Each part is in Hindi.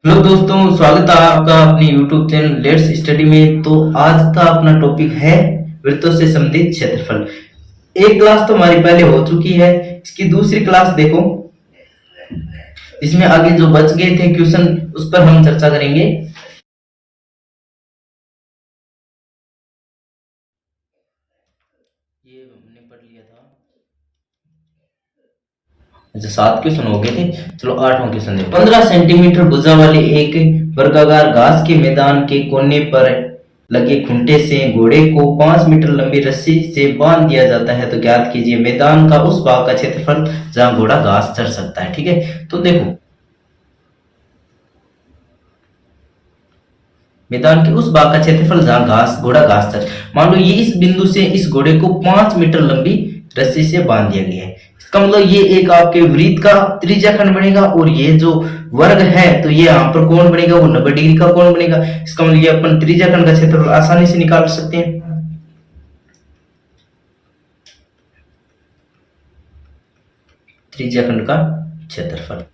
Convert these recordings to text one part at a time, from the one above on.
हेलो दोस्तों, स्वागत है आपका अपने YouTube चैनल लेट्स स्टडी में। तो आज का अपना टॉपिक है वृत्तों से संबंधित क्षेत्रफल। एक क्लास तो हमारी पहले हो चुकी है, इसकी दूसरी क्लास देखो, इसमें आगे जो बच गए थे क्वेश्चन उस पर हम चर्चा करेंगे। ये हमने पढ़ लिया था। अच्छा, 7 क्वेश्चन हो गए थे। चलो 8वां क्वेश्चन देखो। 15 सेंटीमीटर भुजा वाले एक वर्गाकार घास के मैदान के कोने पर लगे खूंटे से घोड़े को 5 मीटर लंबी रस्सी से बांध दिया जाता है, तो ज्ञात कीजिए मैदान का उस भाग का क्षेत्रफल जहां घोड़ा घास चर सकता है। ठीक है, तो देखो मैदान के उस भाग का क्षेत्रफल जहां घोड़ा घास चर, मान लो ये इस बिंदु से इस घोड़े को 5 मीटर लंबी रस्सी से बांध दिया गया है। इसका मतलब ये एक आपके वृत्त का त्रिज्या खंड बनेगा, और ये जो वर्ग है तो ये यहाँ पर कोण बनेगा, वो 90 डिग्री का कोण बनेगा। इसका मतलब ये अपन त्रिज्या खंड का क्षेत्रफल आसानी से निकाल सकते हैं। त्रिज्या खंड का क्षेत्रफल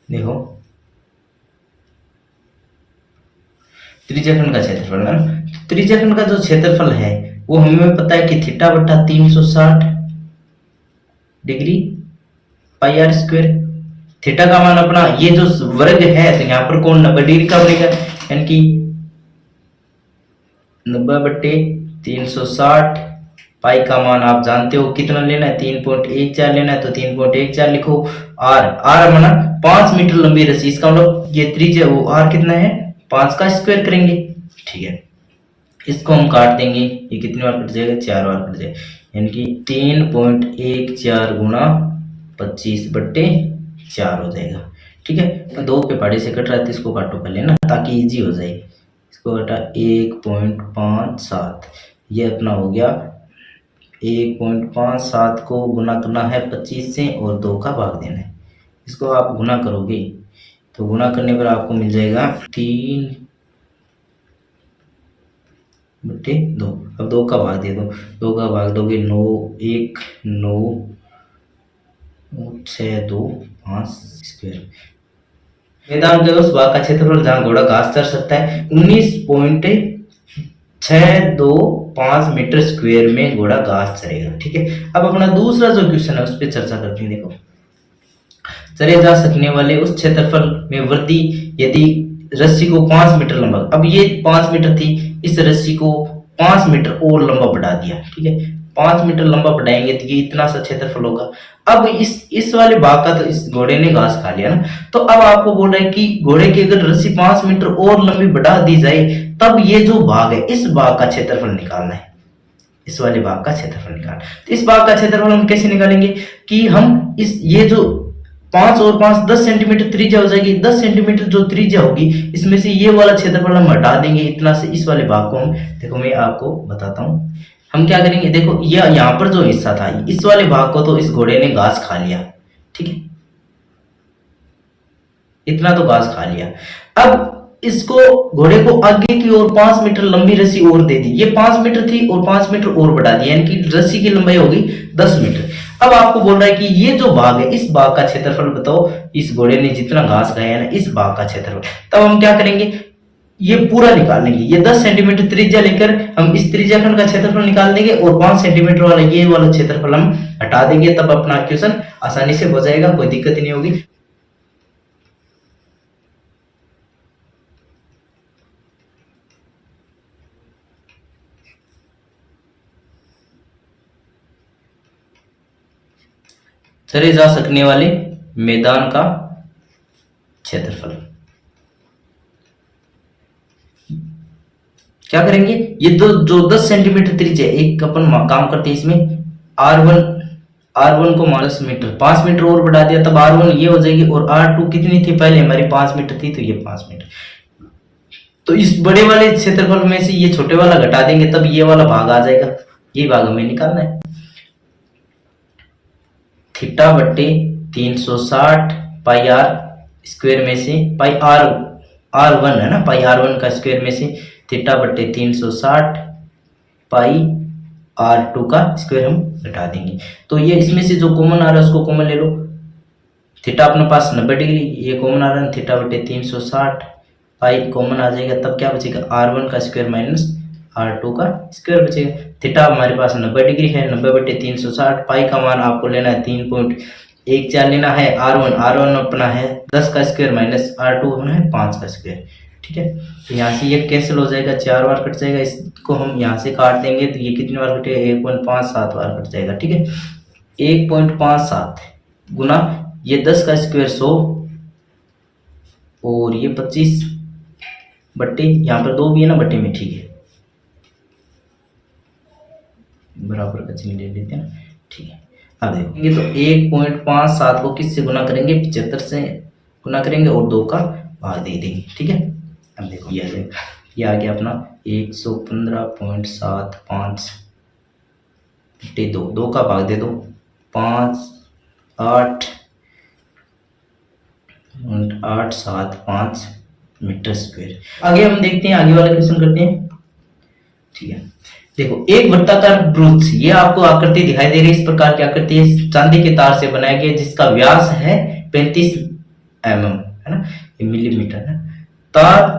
देखो, त्रिज्याखंड का क्षेत्रफल है ना। त्रिज्याखंड का जो क्षेत्रफल है वो हमें पता है कि थीटा बटा 360 degree pi r square. Theta का मान अपना ये जो वर्ग है तो यहाँ पर कोण 90 डिग्री का बनेगा, यानी कि 90/360। पाई का मान आप जानते हो कितना लेना है, 3.14 लेना है, तो 3.14 लिखो। आर आर माना 5 मीटर लंबी रस्सी, इसका मतलब ये त्रिज्या वो आर कितना है 5 का स्क्वायर करेंगे। ठीक है, इसको हम काट देंगे, ये कितनी बार कट जाएगा 4 बार कट जाएगा, यानी कि 3.14 गुणा 25/4 हो जाएगा। ठीक है, तो 2 के पहाड़े से कट रहा है तो इसको काटो पहले ना, ताकि इजी हो जाए। इसको घटा 1.57, ये अपना हो गया 1.57 को गुना करना है 25 से और 2 का भाग देना है। इसको आप गुना करोगे तो गुना करने पर आपको मिल जाएगा 3/2। अब 2 का भाग दे दो, 2 का भाग दोगे 9 1 9 6 2 5 स्क्वायर। मैदान के उस भाग का क्षेत्रफल जहां घोड़ा घास चर सकता है 19.625 मीटर स्क्वायर में घोड़ा घास चरेगा। ठीक है, अब अपना दूसरा जो क्वेश्चन है उस पर चर्चा करते हैं। देखो, चरे जा सकने वाले उस क्षेत्रफल में वृद्धि यदि रस्सी को 5 मीटर लंबा, अब ये 5 मीटर थी, इस रस्सी को 5 मीटर और लंबा बढ़ा दिया। ठीक है, 5 मीटर लंबा बढ़ाएंगे तो ये इतना सा क्षेत्रफल होगा। अब इस वाले भाग का तो इस घोड़े ने घास खा लिया ना, तो अब आपको बोल रहा है कि घोड़े की अगर रस्सी 5 मीटर और लंबी बढ़ा दी जाए तब ये जो भाग है इस भाग का क्षेत्रफल निकालना है, इस वाले भाग का क्षेत्रफल निकालना। तो इस भाग का क्षेत्रफल हम कैसे निकालेंगे कि हम इस ये जो 5 और 5 10 सेंटीमीटर त्रिज्या हो जाएगी, 10 सेंटीमीटर जो त्रिज्या होगी इसमें से ये वाला क्षेत्रफल हम हटा देंगे इतना से, इस वाले भाग को हम, देखो मैं आपको बताता हूँ हम क्या करेंगे। देखो ये यहाँ पर जो हिस्सा था इस वाले भाग को तो इस घोड़े ने घास खा लिया। ठीक है, इतना तो घास खा लिया। अब इसको घोड़े को आगे की ओर 5 मीटर लंबी रस्सी और दे दी, ये 5 मीटर थी और 5 मीटर और बढ़ा दिया, यानी कि रस्सी की लंबाई होगी 10 मीटर। अब आपको बोल रहा है कि ये जो भाग है इस भाग का क्षेत्रफल बताओ, इस घोड़े ने जितना घास खाया है ना इस भाग का क्षेत्रफल। तब हम क्या करेंगे, ये पूरा निकाल लेंगे। ये 10 सेंटीमीटर त्रिज्या लेकर हम इस त्रिज्याखंड का क्षेत्रफल निकाल देंगे और 5 सेंटीमीटर वाला ये वाला क्षेत्रफल हम हटा देंगे, तब अपना क्वेश्चन आसानी से हो जाएगा, कोई दिक्कत नहीं होगी। चरे जा सकने वाले मैदान का क्षेत्रफल क्या करेंगे, ये जो 10 सेंटीमीटर त्रिज्या, एक अपन काम करते हैं इसमें R1 को माइनस मीटर 5 मीटर और बढ़ा दिया, तब R1 ये हो जाएगी, और R2 कितनी थी पहले हमारी 5 मीटर थी, तो ये 5 मीटर। तो इस बड़े वाले क्षेत्रफल में से ये छोटे वाला घटा देंगे तब ये वाला भाग आ जाएगा, ये भाग हमें निकालना है। थीटा बट्टे 360 पाई आर स्क्वायर में से पाई R1 है ना, पाई R1 का स्क्वायर में से थीटा बट्टे 360 पाई R2 का स्क्वायर हम घटा देंगे। तो ये इसमें से जो कॉमन आ रहा है उसको कॉमन ले लो। थीटा अपने पास 90 डिग्री, ये कॉमन आ रहा है, थीटा बटे 360 पाई कॉमन आ जाएगा, तब क्या बचेगा R1 का स्क्वायर माइनस R2 का स्क्वायर बचेगा। थीटा हमारे पास 90 डिग्री है, 90 बटे 360, पाई का मान आपको लेना है 3.14 लेना है। R1 अपना है 10 का स्क्वायर माइनस R2 अपना है 5 का स्क्वायर। ठीक है, तो यहाँ से ये कैंसिल हो जाएगा, 4 बार कट जाएगा, इसको हम यहाँ से काट देंगे तो ये कितनी बार कटेगा, 1.57 बार कट जाएगा। ठीक है, 1.57 गुना ये 10 का स्क्वायर 100 और ये 25 बट्टे, यहाँ पर 2 भी है ना बट्टे में, ठीक है, बराबर का चिन्ह ले लेते हैं ना। ठीक है, अब देखेंगे तो 1.57 को किससे गुना करेंगे, 75 से गुना करेंगे और 2 का भाग दे देंगे। ठीक है, अब देखो ये आ जाएगा, ये आ गया अपना 115.75 बट्टे 2, 2 का भाग दे दो 5 8.875 मीटर स्क्वायर। आगे हम देखते हैं, आगे वाला क्वेश्चन करते हैं। ठीक है, देखो एक वृत्ताकार वृत्त, ये आपको आकृति दिखाई दे रही है, इस प्रकार की आकृति है, चांदी के तार से बनाया गया, जिसका व्यास है 35 mm है ना, ये मिलीमीटर है। तार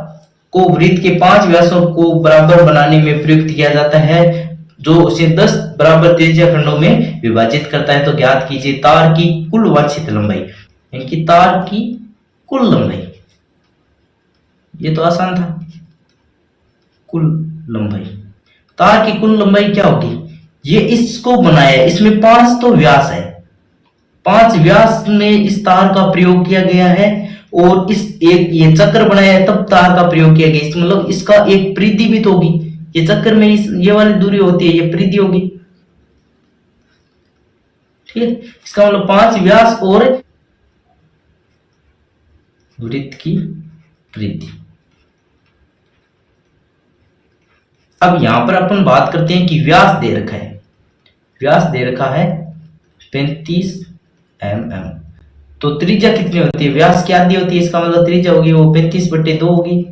को वृत्त के 5 व्यासों को बराबर बनाने में प्रयुक्त किया जाता है, जो उसे 10 बराबर त्रिज्या खंडों में विभाजित करता है। तो ज्ञात कीजिए तार की कुल वांछित लंबाई, इनकी तार की कुल लंबाई। ये तो आसान था, कुल लंबाई, तार की कुल लंबाई क्या होगी, ये इसको बनाया, इसमें 5 तो व्यास है, 5 व्यास में इस तार का प्रयोग किया गया है, और इस एक ये चक्र बनाया है तब तार का प्रयोग किया गया, मतलब इसका एक परिधि भी तो होगी, ये चक्कर में ये वाली दूरी होती है, ये परिधि होगी। ठीक है, इसका मतलब 5 व्यास और वृत्त की परिधि। अब यहां पर अपन बात करते हैं कि व्यास दे रखा है, व्यास दे रखा है 35 mm, तो त्रिज्या कितनी होती है, व्यास क्या दी होती है, इसका मतलब त्रिज्या होगी वो 35/2 होगी।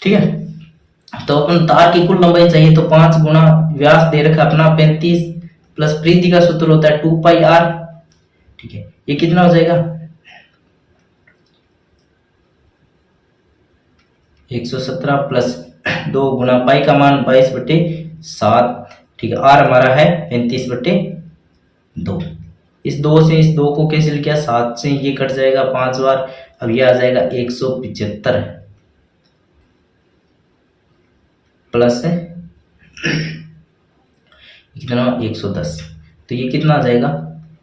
ठीक है, तो अपन तार की कुल लंबाई चाहिए, तो 5 गुना व्यास दे रखा अपना 35 प्लस परिधि का सूत्र होता है 2πr। ठीक है, ये कितना हो जाएगा 117 प्लस 2 गुना पाई का मान 22/7। ठीक है, आर हमारा है 35/2। इस 2 से इस 2 को कैंसिल किया, 7 से ये कट जाएगा 5 बार, अब ये आ जाएगा 175 प्लस कितना 110, तो ये कितना आ जाएगा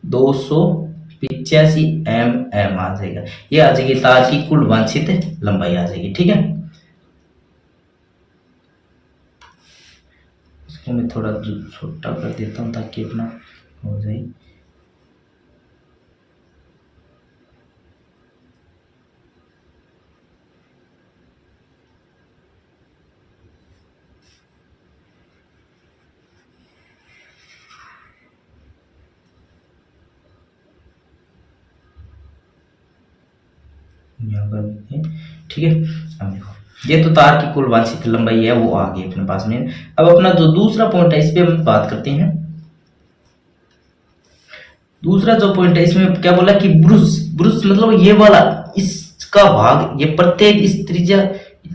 285 mm आ जाएगा। ये आ जाएगी तार की कुल वांछित लंबाई आ जाएगी। ठीक है, इसको मैं थोड़ा छोटा कर देता हूँ ताकि अपना हो जाए। ठीक है, अब देखो ये तो तार की कुल वांछित लंबाई है, वो आ गई अपने पास में। अब अपना जो दूसरा पॉइंट है इस पे हम बात करते हैं। दूसरा जो पॉइंट है इसमें क्या बोला कि ब्रुश, ब्रुश मतलब ये वाला, इसका भाग, ये प्रत्येक इस त्रिज्या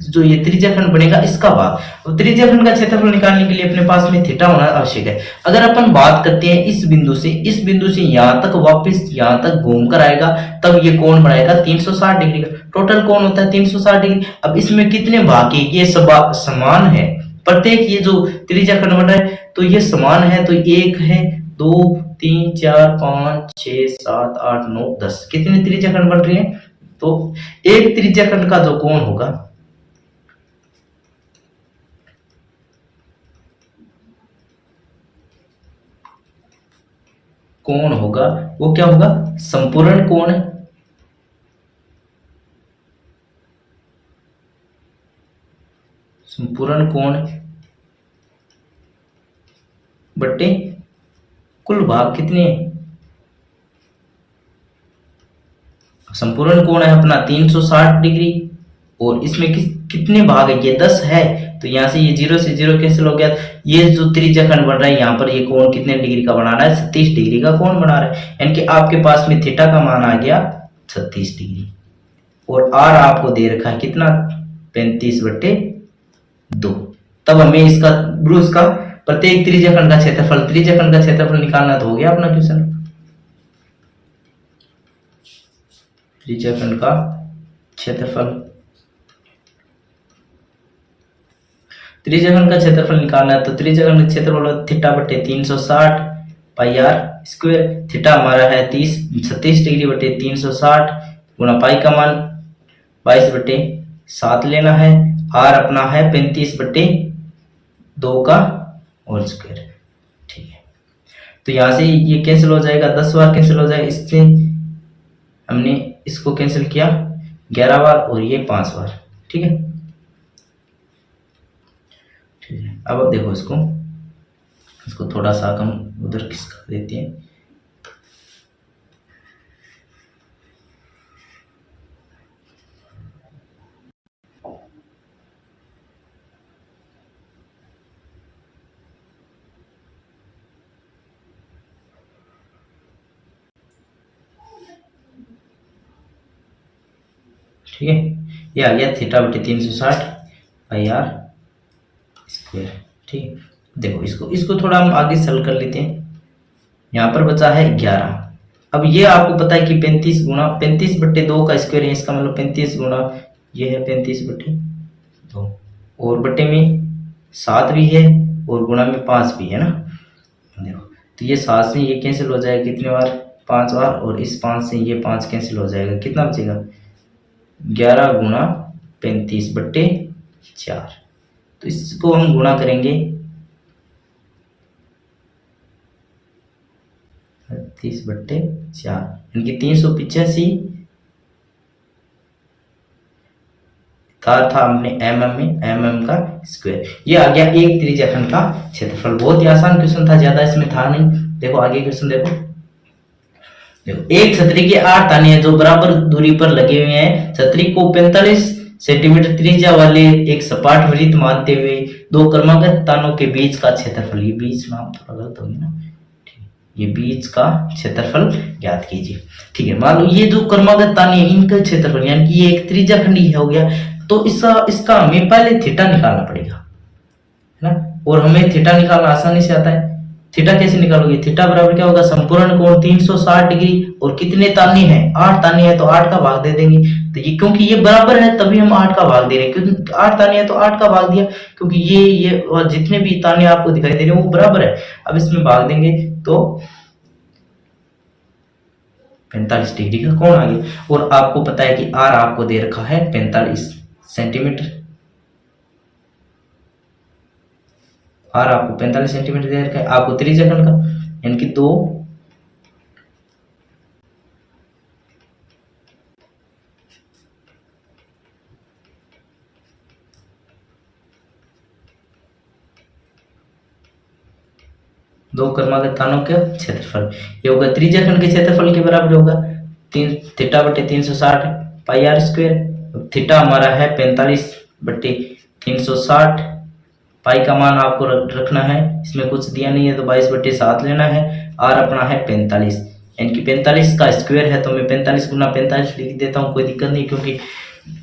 जो ये त्रिज्या खंड बनेगा इसका भाग, और त्रिज्या खंड का क्षेत्रफल निकालने के लिए अपने पास में थीटा होना आवश्यक है। अगर अपन बात करते हैं इस बिंदु से यहां तक वापस यहां तक घूमकर आएगा, तब ये कोण बनाएगा 360 डिग्री का। टोटल कोण होता है 360 डिग्री। अब इसमें कितने भाग है, ये सब समान है, प्रत्येक ये जो त्रिज्या खंड बन रहा है तो ये समान है, तो 1 है 2 3 4 5 6 7 8 9 10, कितने त्रिज्या खंड बन रहे हैं, तो एक त्रिज्या खंड का जो कोण होगा वो क्या होगा, संपूर्ण कोण, संपूर्ण कोण बट्टे कुल भाग कितने, संपूर्ण कोण है अपना 360 डिग्री, और इसमें कितने भाग है, ये 10 है, तो यहाँ से ये 0 से 0 कैंसिल हो गया। ये जो त्रिज्याखंड बन रहा है यहाँ पर ये कोण कितने डिग्री का बना रहा है, 36 डिग्री का कोण बना रहा है। यानी कि आपके पास में थीटा का मान आ गया 36 डिग्री और आर आपको दे रखा है कितना, 35/2। तब हमें इसका ब्रूस का प्रत्येक त्रिज्याखंड का क्षेत्रफल निकालना तो हो गया अपना क्वेश्चन। त्रिज्याखंड का क्षेत्रफल निकालना है तो त्रिज्याखंड का क्षेत्रफल θ/360 पाई आर स्क्वायर। थीटा हमारा है 36 डिग्री बटे 360 गुणा पाई का मान 22/7 लेना है, आर अपना है 35/2 का होल स्क्वायर। ठीक है, तो यहाँ से ये कैंसिल हो जाएगा, 10 बार कैंसिल हो जाएगा, इससे हमने इसको कैंसिल किया 11 बार और ये 5 बार। ठीक है, ठीक है। अब देखो इसको थोड़ा सा हम उधर खिसका देते हैं। ठीक है, ये आ गया θ/360 पाई आर स्क्वायर। ठीक है, देखो इसको थोड़ा हम आगे सरल कर लेते हैं। यहाँ पर बचा है 11। अब ये आपको पता है कि 35/2 का स्क्वायर है, इसका मतलब 35 गुना ये है 35/2 और बटे में 7 भी है और गुणा में 5 भी है ना। देखो तो ये 7 से ये कैंसिल हो जाएगा कितने बार, 5 बार, और इस 5 से ये 5 कैंसिल हो जाएगा, कितना बचेगा 11 गुणा 35/4। तो इसको हम गुणा करेंगे 38/4 यानी कि 385 था हमने mm का स्क्वायर। ये आ गया एक त्रिज्याखंड का क्षेत्रफल। बहुत ही आसान क्वेश्चन था, ज्यादा इसमें था नहीं। देखो आगे क्वेश्चन देखो एक छतरी के 8 ताने हैं जो बराबर दूरी पर लगे हुए हैं। छतरी को 45 सेंटीमीटर त्रिज्या वाले एक सपाट वृत्त मानते हुए दो क्रमागत तानों के बीच का क्षेत्रफल, ये बीच नाम थोड़ा गलत हो गया ना, ये बीच का क्षेत्रफल ज्ञात कीजिए। ठीक है, मान लो ये जो क्रमागत ताने हैं इनका क्षेत्रफल, यानी कि ये एक त्रिज्याखंडी हो गया, तो इसका हमें पहले थीटा निकालना पड़ेगा, है ना। और हमें थीटा निकालना आसानी से आता है। थीटा कैसे निकालोगे, थीटा बराबर क्या होगा, संपूर्ण कोण 360 डिग्री और कितने ताने हैं, 8 ताने हैं तो 8 का भाग दे देंगे। तो ये क्योंकि ये बराबर है तभी हम 8 का भाग दे रहे हैं, क्योंकि 8 ताने हैं तो 8 का भाग दिया, क्योंकि ये और जितने भी ताने आपको दिखाई दे रहे हैं वो बराबर है। अब इसमें भाग देंगे तो 45 डिग्री का कोण आ गया। और आपको पता है कि आर आपको दे रखा है 45 सेंटीमीटर, आर आपको 45 सेंटीमीटर दे रखा है। आपको त्रिज्याखंड का यानी कि 2 क्रमागत तानों का क्षेत्रफल, ये होगा त्रिज्याखंड के क्षेत्रफल के बराबर होगा θ/360 पाई आर स्क्वायर। थीटा हमारा है 45/360, पाई का मान आपको रखना है, इसमें कुछ दिया नहीं है तो 22/7 लेना है। आर अपना है 45 यानी कि 45 का स्क्वायर है तो मैं 45 गुना 45 लिख देता हूँ, कोई दिक्कत नहीं, क्योंकि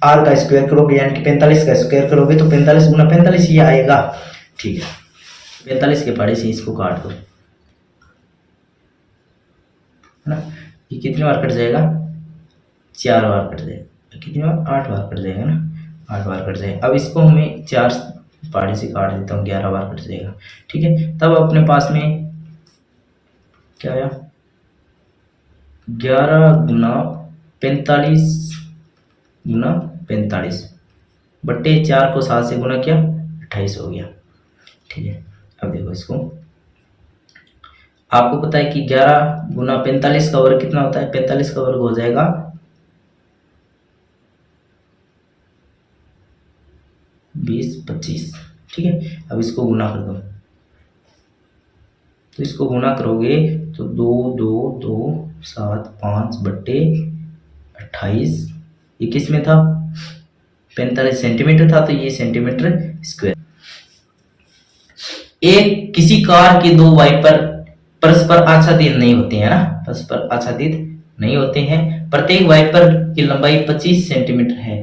आर का स्क्वायर करोगे यानी कि 45 का स्क्वायर करोगे तो 45 गुना 45 ही आएगा। ठीक है, 45 के पहाड़े से इसको काट दो, है ना। ये कितनी बार कट जाएगा, 4 बार कट जाएगा, कितनी बार 8 बार कट जाएगा ना, 8 बार कट जाएगा। अब इसको हमें 4 पहाड़ी से काट देता हूँ, 11 बार कट जाएगा। ठीक है, तब अपने पास में क्या आया, 11 गुना 45 गुना 45 बट्टे 4 को 7 से गुना किया 28 हो गया। ठीक है, अब देखो इसको, आपको पता है कि 11 गुना 45 का वर्ग कितना होता है, 45 का वर्ग हो जाएगा 20/25। ठीक है, अब इसको गुना कर दो, तो इसको गुना करोगे तो 2 2 2 7 5 बट्टे 28, ये किस में था 45 सेंटीमीटर था, तो ये सेंटीमीटर स्क्वायर। एक किसी कार के दो वाइपर परस्पर आच्छादित नहीं होते हैं ना, परस्पर आच्छादित नहीं होते हैं। प्रत्येक वाइपर की लंबाई 25 सेंटीमीटर है,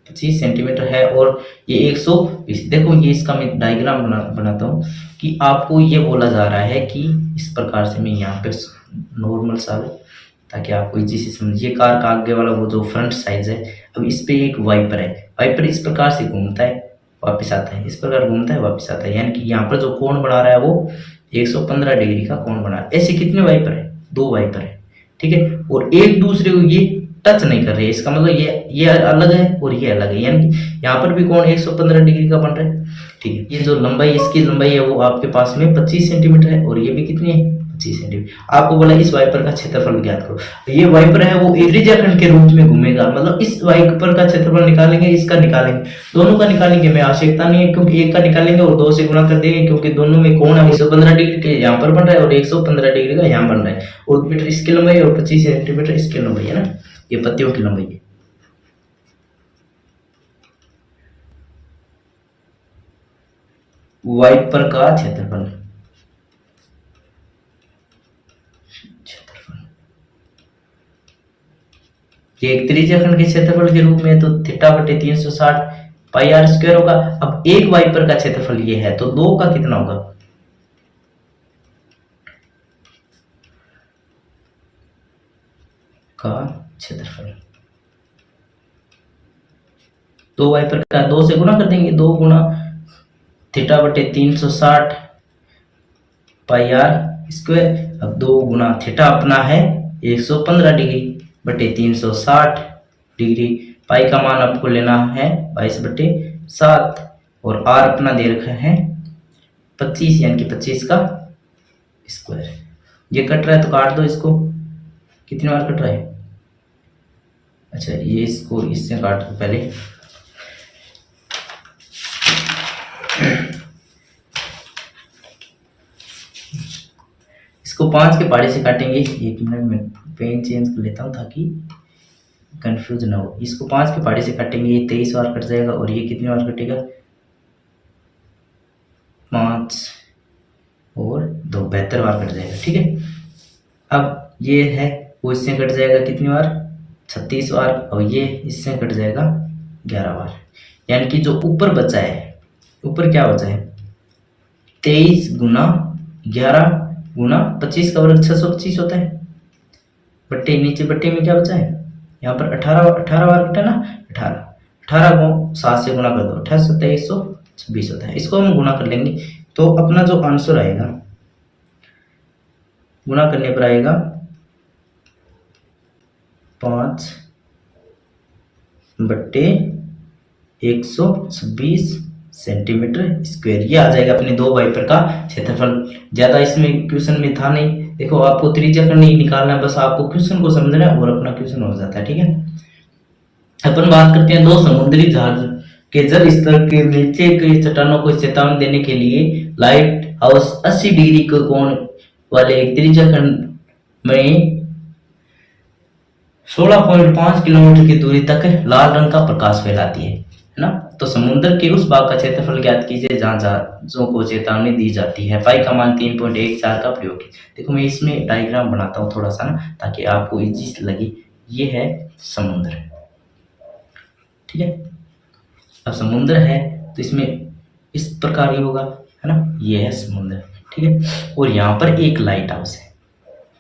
25 सेंटीमीटर है, और ये 120। देखो ये इसका मैं डायग्राम बनाता हूँ कि आपको ये बोला जा रहा है कि इस प्रकार से मैं यहाँ पे नॉर्मल सा, ताकि आपको इजी से समझिए। कार का आगे वाला वो जो फ्रंट साइज है, अब इस पे एक वाइपर है, वाइपर इस प्रकार से घूमता है वापस आता है, इस प्रकार घूमता है वापस आता है, यानी कि यहाँ पर जो कोण बना रहा है वो 115 डिग्री का कोण बना रहा है। ऐसे कितने वाइपर है? दो वाइपर है, ठीक है, और एक दूसरे को ये टच नहीं कर रहे, इसका मतलब ये अलग है और ये अलग है, यानी कि यहाँ पर भी कोण 115 डिग्री का बन रहा है, ठीक है। ये जो लंबाई, इसकी लंबाई है वो आपके पास में 25 सेंटीमीटर है, और ये भी कितनी है? 25 सेंटीमीटर। आपको बोला इस वाइपर का क्षेत्रफल ज्ञात करो। ये वाइपर है वो त्रिज्याखंड के रूप में घूमेगा, मतलब इस वाइपर का क्षेत्रफल निकालेंगे, इसका निकालेंगे, दोनों का निकालेंगे। मैं आवश्यकता नहीं है, क्योंकि एक का निकालेंगे और 2 से गुणा कर देंगे, क्योंकि दोनों में कोण है 115 डिग्री के यहाँ पर बन रहा है और 115 डिग्री का यहाँ बन रहा है, और मीटर इसकी लंबाई और 25 सेंटीमीटर इसकी लंबाई है ना, ये पत्तियों की लंबाई है। वाइपर का क्षेत्रफल, ये एक त्रिज्याखंड के क्षेत्रफल के रूप में है, तो थीटा बटे 360 पाई आर स्क्वायर होगा। अब एक वाइपर का क्षेत्रफल ये है, तो दो का कितना होगा? का क्षेत्रफल, दो वाइपर का 2 से गुणा कर देंगे, 2 गुणा थीटा बटे 360 पाई आर स्क्वायर। अब 2 गुणा थीटा अपना है 115 डिग्री बटे 360 डिग्री, पाई का मान आपको लेना है 22/7, और आर अपना दे रखा है 25, यानी कि 25 का स्क्वायर। ये कट रहा है तो काट दो इसको, कितनी बार कट रहा है? अच्छा, ये इसको इससे काट दो पहले। इसको 5 के पहाड़े से काटेंगे। 1 मिनट में पेन चेंज कर लेता हूँ ताकि कंफ्यूज ना हो। इसको 5 के पहाड़े से काटेंगे, ये 23 बार कट जाएगा, और ये कितनी बार कटेगा? 5 और 2 72 बार कट जाएगा, ठीक है। अब ये है वो इससे कट जाएगा कितनी बार? 36 बार, और ये इससे कट जाएगा 11 बार, यानी कि जो ऊपर बचा है, ऊपर क्या बचा है? 23 गुना 11 गुना 25 का वर्ग 625 होता है, बट्टे नीचे बट्टे में क्या बचा है? यहाँ पर 18 बार कटा ना, 18 को 7 से गुणा कर दो, 28 126 होता है। इसको हम गुणा कर लेंगे, तो अपना जो आंसर आएगा गुणा करने पर आएगा 5/126 सेंटीमीटर स्क्वायर। ये आ जाएगा अपने दो वाइपर का क्षेत्रफल। ज्यादा इसमें क्वेश्चन में था नहीं, देखो आपको त्रिज्याखंड नहीं निकालना है, बस आपको क्वेश्चन को समझना है और अपना क्वेश्चन हो जाता है, ठीक है। अपन बात करते हैं दो समुद्री जहाज के जल स्तर के नीचे के चट्टानों को चेतावनी देने के लिए लाइट हाउस 80 डिग्री के कोण वाले एक त्रिज्याखंड में 16.5 किलोमीटर की दूरी तक लाल रंग का प्रकाश फैलाती है ना। तो समुद्र के उस भाग का क्षेत्रफल ज्ञात कीजिए जहां जहाजों को चेतावनी दी जाती है। पाई का मान 3.14 का प्रयोग कीजिए। देखो मैं इसमें डायग्राम बनाता हूँ थोड़ा सा ना, ताकि आपको इजी लगे। ये है समुद्र, ठीक है। अब समुद्र है तो इसमें इस प्रकार ही होगा, है ना। ये है समुद्र, ठीक है। और यहाँ पर एक लाइट हाउस है,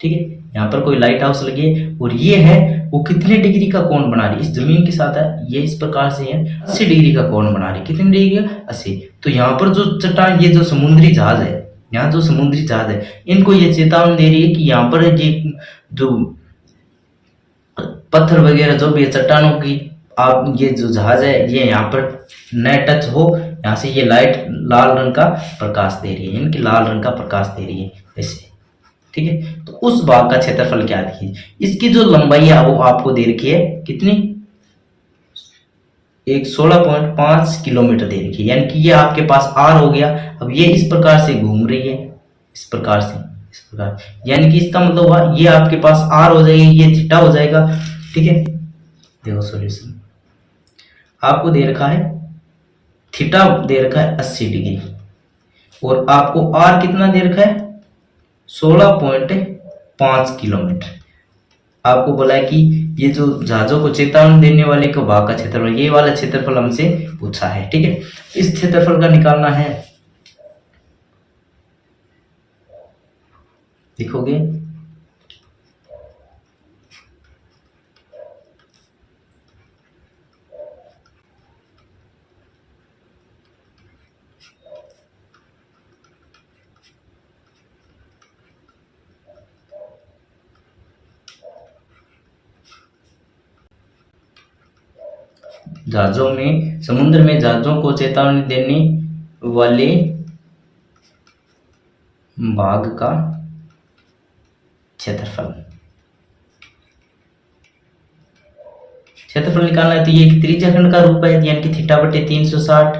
ठीक है। यहाँ पर कोई लाइट हाउस लगी है, और ये है वो कितने डिग्री का कोण बना रही है? इस जमीन के साथ है, ये इस प्रकार से है 80 डिग्री का कोण बना रही है। कितने डिग्री का? 80। तो यहाँ पर जो चट्टान, ये जो समुद्री जहाज है, यहाँ जो समुद्री जहाज है, इनको ये चेतावनी दे रही है कि यहाँ पर ये जो पत्थर वगैरह जो भी चट्टानों की, आप ये जो जहाज है ये यहाँ पर न टच हो। यहाँ से ये लाइट लाल रंग का प्रकाश दे रही है, इनकी लाल रंग का प्रकाश दे रही है ऐसे, ठीक है। तो उस भाग का क्षेत्रफल क्या देखिए। इसकी जो लंबाई है वो आपको दे रखी है कितनी? 16.5 किलोमीटर दे रखी है, यानी कि ये आपके पास आर हो गया। अब ये इस प्रकार से घूम रही है, इस प्रकार से, इस प्रकार, यानी कि इसका मतलब हुआ ये आपके पास आर हो जाएगी, ये थीटा हो जाएगा, ठीक है। देखो सॉल्यूशन, आपको दे रखा है थीटा दे रखा है 80 डिग्री और आपको आर कितना दे रखा है 16.5 किलोमीटर। आपको बोला है कि ये जो जहाजों को चेतावनी देने वाले को भाग का क्षेत्रफल, ये वाला क्षेत्रफल हमसे पूछा है, ठीक है। इस क्षेत्रफल का निकालना है, लिखोगे जहाजों में, समुद्र में जहाजों को चेतावनी देने वाले भाग का क्षेत्रफल निकालना है। तो ये एक त्रिज्या खंड का रूप है, यानी कि थीटा बटे 360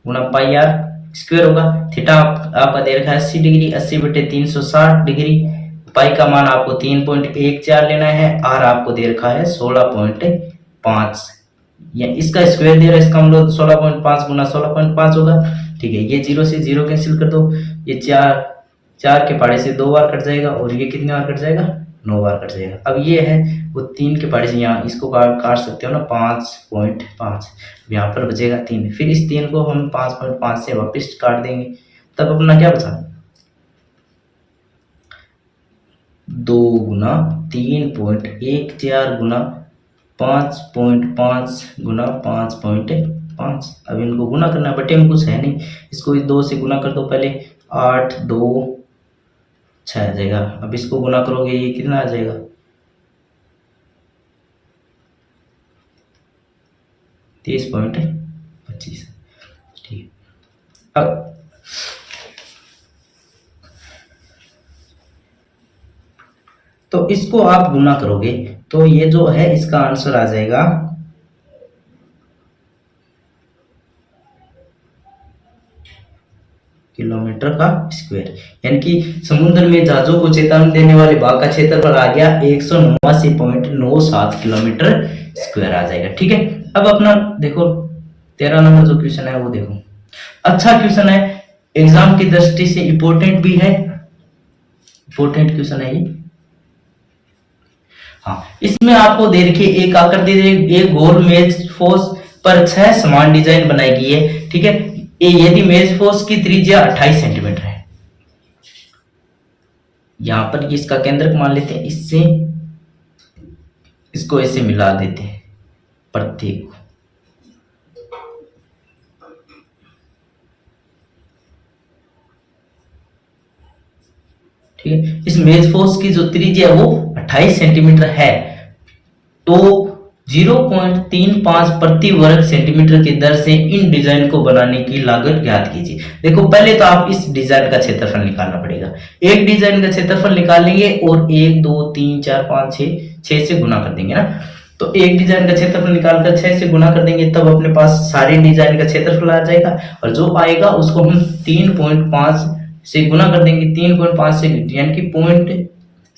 गुणा पाई आर स्क्वायर होगा। थीटा आपका दे रखा है 80 डिग्री, 80 बटे 360 डिग्री। पाई का मान आपको 3.14 लेना है, आर आपको दे रखा है 16.5, या इसका स्क्वायर दे रहा है, इसका मतलब 16.5 गुना 16.5 होगा, ठीक है। ये 0 से 0 कैंसिल कर दो, ये 4 के पहाड़े से 2 बार कट जाएगा और ये कितने बार कट जाएगा 9 बार कट जाएगा। अब ये है वो 3 के पहाड़े से यहाँ इसको काट सकते हो ना 5.5, यहाँ पर बचेगा 3, फिर इस 3 को हम 5.5 से वापस काट देंगे, तब अपना क्या बचा 2 गुना 3.14 गुना 5.5 गुना 5.5। अब इनको गुना करना है, बटे में कुछ है नहीं, इसको 2 से गुना कर दो पहले, 8 2 6 आ जाएगा। अब इसको गुना करोगे ये कितना आ जाएगा 30.25, ठीक है। अब तो इसको आप गुना करोगे तो ये जो है इसका आंसर आ जाएगा किलोमीटर का स्क्वायर, यानी कि समुद्र में जहाजों को चेतावनी देने वाले भाग का क्षेत्रफल आ गया 189.97 किलोमीटर स्क्वायर आ जाएगा, ठीक है। अब अपना देखो 13 नंबर जो क्वेश्चन है वो देखो, अच्छा क्वेश्चन है, एग्जाम की दृष्टि से इंपॉर्टेंट भी है, इंपॉर्टेंट क्वेश्चन है ये। हाँ, इसमें आपको दे रखी एक आकृति, एक गोल मेज फोर्स पर 6 समान डिजाइन बनाई गई है, ठीक है। यदि मेज फोर्स की त्रिज्या 28 सेंटीमीटर है, यहां पर इसका केंद्रक मान लेते हैं, इससे इसको ऐसे मिला देते हैं प्रत्येक को, ठीक है। इस मेज फोर्स की जो त्रिज्या है वो 28 सेंटीमीटर है, तो 0.35 प्रति वर्ग सेंटीमीटर की दर से इन डिजाइन को बनाने की लागत ज्ञात कीजिए। देखो पहले तो आप इस डिजाइन का क्षेत्रफल निकालना पड़ेगा, एक डिजाइन का क्षेत्रफल निकाल लेंगे और 1 2 3 4 5 6 से गुना कर देंगे ना, तो एक डिजाइन का क्षेत्रफल निकालकर 6 से गुना कर देंगे, तब अपने पास सारे डिजाइन का क्षेत्रफल आ जाएगा, और जो आएगा उसको हम 3.5 से गुना कर देंगे, 3.5 से यानी कि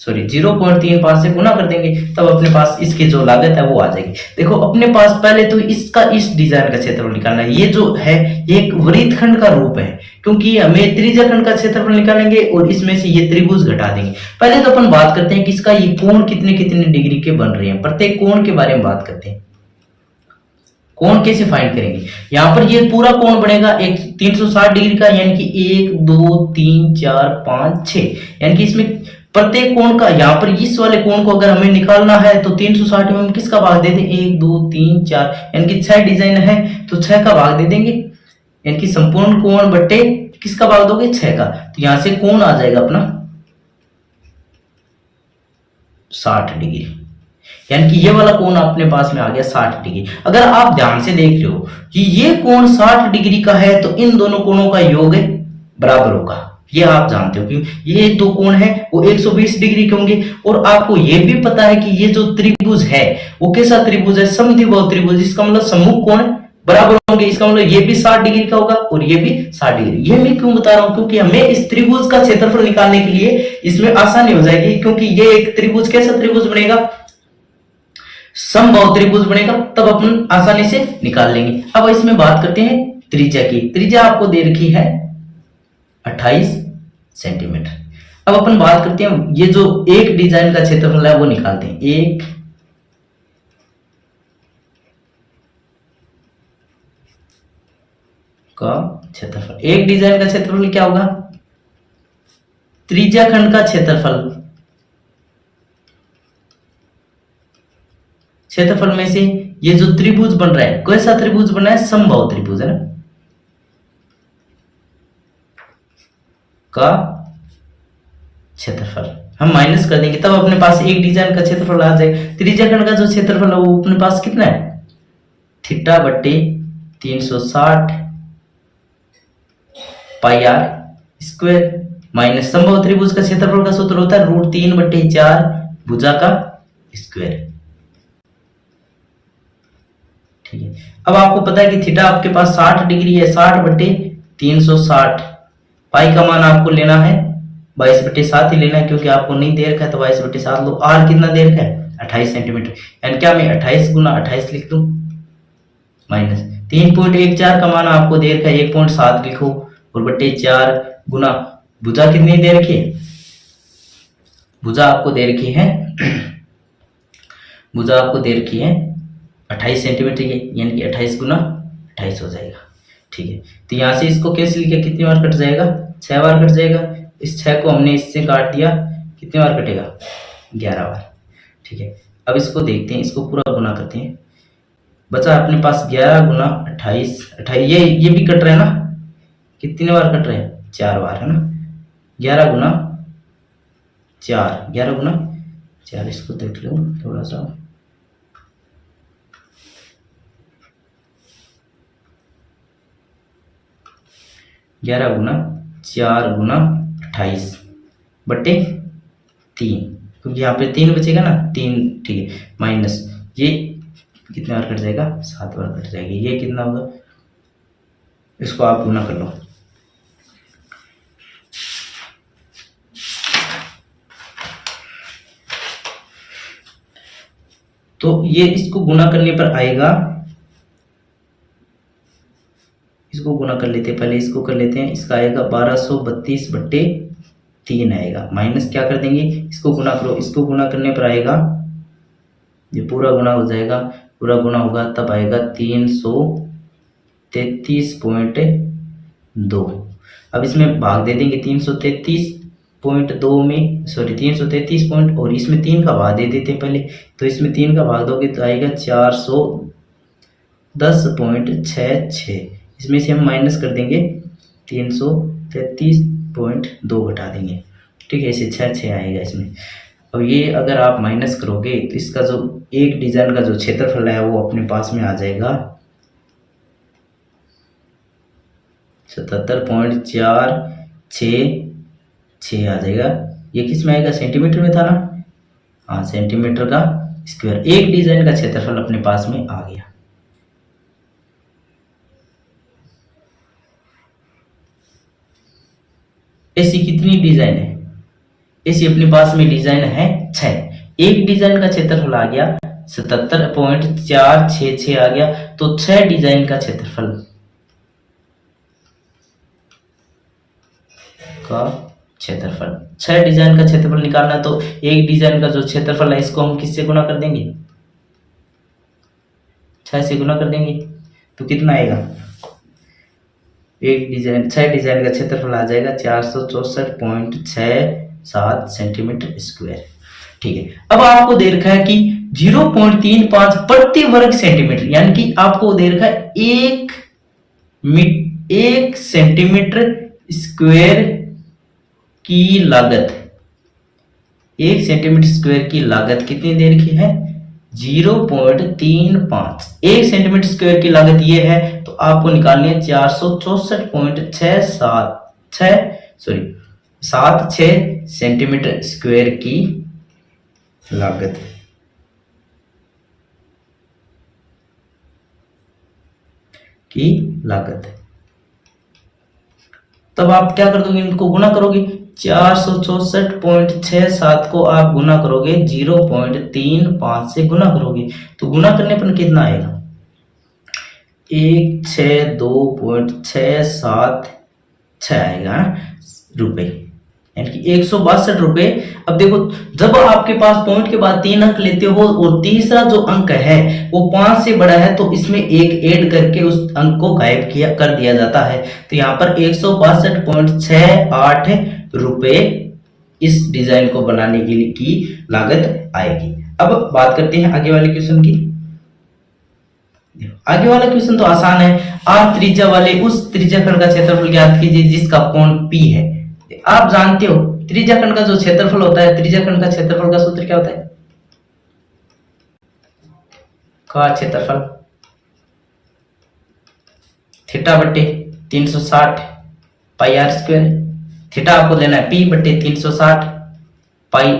0.35 से गुना कर देंगे, तब अपने पास इसकी जो लागत है वो आ जाएगी। देखो अपने पास पहले तो इसका इस डिजाइन का क्षेत्रफल निकालना है, ये जो है ये एक वृत्तखंड का रूप है, क्योंकि हमें त्रिज्या खंड का क्षेत्रफल निकालेंगे और इसमें से ये त्रिभुज घटा देंगे। पहले तो अपन बात करते हैं कि इसका ये कोण कितने कितने डिग्री के बन रहे हैं, प्रत्येक कोण के बारे में बात करते हैं। कोण कैसे फाइंड करेंगे, यहाँ पर ये पूरा कोण बनेगा एक 360 डिग्री का, यानी कि 1 2 3 4 5 6, यानी कि इसमें प्रत्येक कोण का, यहाँ पर इस वाले कोण को अगर हमें निकालना है तो 360 में हम किसका भाग दे दें 1 2 3 4, यानी कि 6 डिजाइन है तो 6 का भाग दे देंगे, यानी कि संपूर्ण कोण बटे किसका भाग दोगे 6 का, तो यहां से कोण आ जाएगा अपना 60 डिग्री, यानी कि ये वाला कोण अपने पास में आ गया 60 डिग्री। अगर आप ध्यान से देख लो कि ये कोण 60 डिग्री का है तो इन दोनों कोणों का योग बराबर होगा, ये आप जानते हो कि ये दो कोण है वो 120 डिग्री के होंगे, और आपको ये भी पता है कि ये जो त्रिभुज है वो कैसा त्रिभुज है, समद्विबाहु त्रिभुज, इसका मतलब सम्मुख कोण बराबर होंगे, इसका मतलब ये भी 60 डिग्री का होगा और ये भी 60 डिग्री। ये मैं क्यों बता रहा हूं, क्योंकि हमें इस त्रिभुज का क्षेत्रफल निकालने के लिए इसमें आसानी हो जाएगी, क्योंकि ये एक त्रिभुज कैसा त्रिभुज बनेगा, समबाहु त्रिभुज बनेगा, तब अपन आसानी से निकाल लेंगे। अब इसमें बात करते हैं त्रिज्या की। त्रिज्या आपको दे रखी है 28 सेंटीमीटर। अब अपन बात करते हैं ये जो एक डिजाइन का क्षेत्रफल है वो निकालते हैं। एक का क्षेत्रफल, एक डिजाइन का क्षेत्रफल क्या होगा? त्रिज्या खंड का क्षेत्रफल, क्षेत्रफल में से ये जो त्रिभुज बन रहा है, कैसा त्रिभुज बना है? समबाहु त्रिभुज है ना, का क्षेत्रफल हम माइनस कर देंगे, तब अपने पास एक डिजाइन का क्षेत्रफल आ जाएगा। त्रिज्या खंड का जो क्षेत्रफल है वो अपने पास कितना है? थीटा बट्टे 360 पाई आर स्क्वायर माइनस समबाहु त्रिभुज का क्षेत्रफल का सूत्र होता है √3/4 भुजा का स्क्वायर। ठीक है, अब आपको पता है कि थीटा आपके पास 60 डिग्री है, 60/360 पाई का मान आपको लेना है 22/7 ही लेना है, क्योंकि आपको नहीं दे रखा है तो 22/7 लो। आर कितना दे रखा है? 28 सेंटीमीटर, यानी क्या मैं 28 गुना 28 लिख दूं माइनस 3.14 का मान आपको दे रखा है 1.7 लिखो, और बट्टे 4 गुना भुजा कितनी दे रखी है? भुजा आपको दे रखी है भुजा आपको दे रखी है 28 सेंटीमीटर की, यानी कि 28 गुना 28 हो जाएगा। ठीक है, तो यहाँ से इसको कैसे लिखे? कितनी बार कट जाएगा? 6 बार कट जाएगा। इस 6 को हमने इससे काट दिया, कितनी बार कटेगा? 11 बार। ठीक है, अब इसको देखते हैं, इसको पूरा गुना करते हैं। बचा अपने पास 11 गुना 28, ये भी कट रहा है ना, कितनी बार कट रहे हैं? 4 बार है ना। 11 गुना 4, 11 गुना 4, इसको देख लो थोड़ा सा, 11 गुना 4 गुना 28 बट्टे 3, क्योंकि यहाँ पे 3 बचेगा ना, 3। ठीक है, माइनस ये कितने बार कट जाएगा? 7 बार कट जाएगी। ये कितना होगा? इसको आप गुना कर लो। तो ये इसको गुना करने पर आएगा, इसको गुना कर लेते हैं, पहले इसको कर लेते हैं। इसका आएगा 1232/3 आएगा, माइनस क्या कर देंगे? इसको गुना करो, इसको गुना करने पर आएगा, ये पूरा गुना हो जाएगा, पूरा गुना होगा तब आएगा 333.2। अब इसमें भाग दे देंगे 333.2 में, सॉरी 333 पॉइंट, और इसमें 3 का भाग दे देते हैं पहले। तो इसमें 3 का भाग दोगे तो आएगा 410.66। इसमें से हम माइनस कर देंगे 333.2 घटा देंगे। ठीक है, इसे 6 आएगा इसमें। अब ये अगर आप माइनस करोगे तो इसका जो एक डिजाइन का जो क्षेत्रफल है वो अपने पास में आ जाएगा 77.466 आ जाएगा। ये किस में आएगा? सेंटीमीटर में था ना, हाँ, सेंटीमीटर का स्क्वायर। एक डिजाइन का क्षेत्रफल अपने पास में आ गया। ऐसी कितनी डिजाइन है? ऐसी अपने पास में डिजाइन है 6। एक डिजाइन का क्षेत्रफल आ गया 77.466 आ गया, तो 6 डिजाइन का क्षेत्रफल का क्षेत्रफल, 6 डिजाइन का क्षेत्रफल निकालना। तो एक डिजाइन का जो क्षेत्रफल है इसको हम किससे गुना कर देंगे? 6 से गुना कर देंगे, तो कितना आएगा? एक डिजाइन 6 डिजाइन का क्षेत्रफल आ जाएगा 464.67 सेंटीमीटर स्क्वायर। ठीक है, अब आपको दे रखा है कि 0.35 प्रति वर्ग सेंटीमीटर, यानी कि आपको दे रखा है 1 सेंटीमीटर स्क्वायर की लागत, 1 सेंटीमीटर स्क्वायर की लागत कितनी दे रखी है? 0.35। 1 सेंटीमीटर स्क्वायर की लागत ये है, तो आपको निकालनी है 464.76 सेंटीमीटर स्क्वायर की लागत। तब आप क्या कर दोगे? इनको गुना करोगे, 464.67 को आप गुना करोगे 0.35 से गुना करोगे तो गुना करने पर कितना आएगा 162.676 आएगा रुपए, यानी कि 162 रुपए। अब देखो जब आपके पास पॉइंट के बाद 3 अंक लेते हो और तीसरा जो अंक है वो 5 से बड़ा है तो इसमें एक ऐड करके उस अंक को गायब किया कर दिया जाता है। तो यहाँ पर 162.68 रुपए इस डिजाइन को बनाने के लिए की लागत आएगी। अब बात करते हैं आगे वाले क्वेश्चन की। आगे वाला क्वेश्चन तो आसान है। आर त्रिज्या वाले उस त्रिज्याखंड का क्षेत्रफल ज्ञात कीजिए जिसका कोण P है। आप जानते हो त्रिज्याखंड का जो क्षेत्रफल होता है, त्रिज्याखंड का क्षेत्रफल का सूत्र क्या होता है? का क्षेत्रफल थीटा बटे 360 पाई आर स्क्वायर। थीटा आपको लेना है P बटे 360 पाई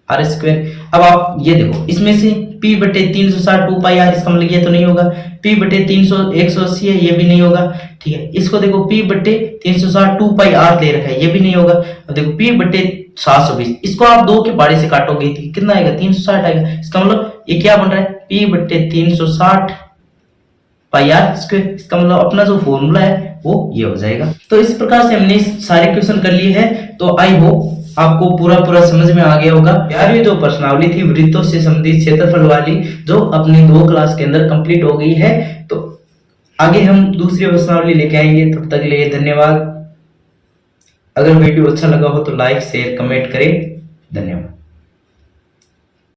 आर स्क्वायर। अब आप ये देखो इसमें से P बटे 360 2 पाई आर इसका मतलब ये तो नहीं होगा, P बटे 300 180 है ये भी नहीं होगा, ठीक है। इसको देखो P बटे 360 2 पाई आर ले रखा है ये भी नहीं होगा। अब देखो P बटे 720 इसको आप 2 के बारे से काटोगे तो कितना आएगा 360 आएगा। इसका मतलब ये क्या बन रहा है P बटे 360 पाई आर स्क्वायर। इसका मतलब अपना जो फॉर्मूला है वो ये हो जाएगा। तो इस प्रकार से हमने सारे क्वेश्चन कर लिए हैं। तो आई होप आपको पूरा समझ में आ गया होगा। 11वीं जो प्रश्नावली थी वृत्तों से संबंधित क्षेत्रफल वाली जो अपनी 2 क्लास के अंदर कंप्लीट हो गई है। तो आगे हम दूसरी प्रश्नावली लेके आएंगे। तब तक के लिए धन्यवाद। अगर वीडियो अच्छा लगा हो तो लाइक शेयर कमेंट करें। धन्यवाद।